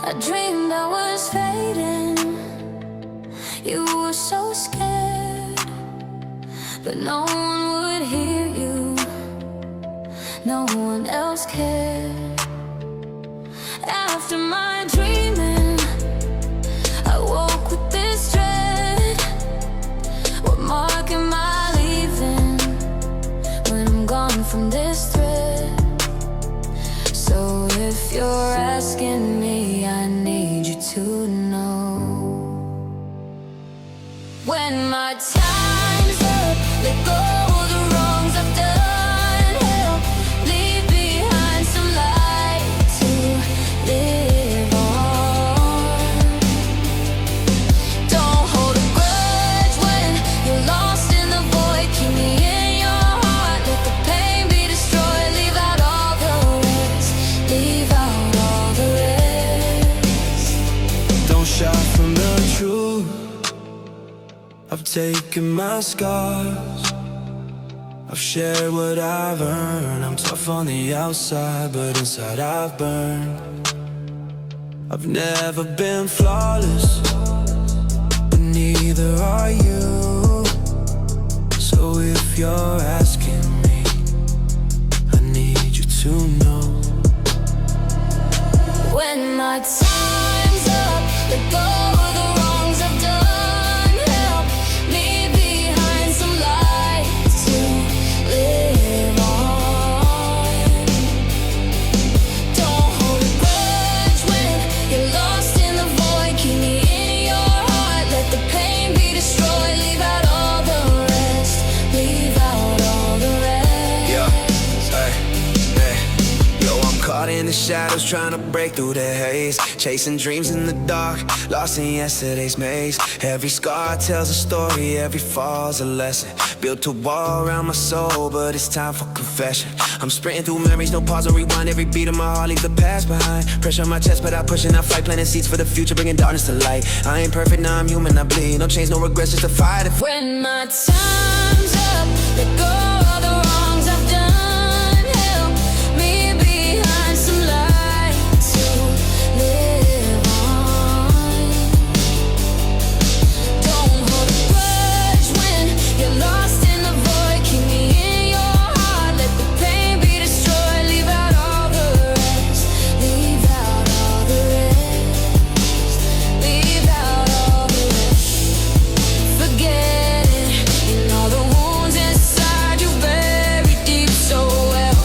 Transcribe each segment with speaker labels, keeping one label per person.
Speaker 1: I dreamed I was fading. You were so scared, but no one would hear you. No one else cared. After my dreaming, I woke with this dread. What mark am I leaving when I'm gone from this thread? So if you're asking me, I need you to know, when my time's up, let go of the wrongs I've done. Help leave behind some light to live on. Don't hold a grudge when you're lost in the void. Keep me in your heart, let the pain be destroyed. Leave out all the rest, leave out all the rest.
Speaker 2: Don't shy from the truth. I've taken my scars, I've shared what I've earned. I'm tough on the outside, but inside I've burned. I've never been flawless, but neither are you. So if you're asking me, I need you to know,
Speaker 1: when my time's up, let go of the wrongs I've done. Help leave behind some light to live on. Don't hold a grudge when you're lost in the void. Keep me in your heart, let the pain be destroyed. Leave out all the rest, leave out all the rest.
Speaker 2: yeah, hey, hey. Yo, I'm caught in the shadows, trying to break through the haze. Chasing dreams in the dark, lost in yesterday's maze. Every scar tells a story, every fall's a lesson. Built a wall around my soul, but it's time for confession. I'm sprinting through memories, no pause or rewind. Every beat of my heart leaves the past behind. Pressure on my chest, but I push and I fight. Planting seeds for the future, bringing darkness to light. I ain't perfect, now I'm human, I bleed. No change, no regrets, just a fight.
Speaker 1: When my time's up, let go of the wrongs I've done. Help me behind some light to live on. Don't hold a grudge when you're lost in the void. Keep me in your heart, let the pain be destroyed. Leave out all the rest, leave out all the rest, leave out all the rest. Forget it, and all the wounds inside you buried deep so well.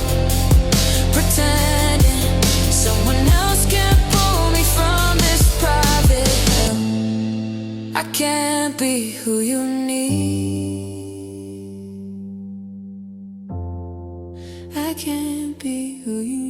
Speaker 1: Pretending someone else can pull me from this private hell. I can't be who you need. I can't be who you need.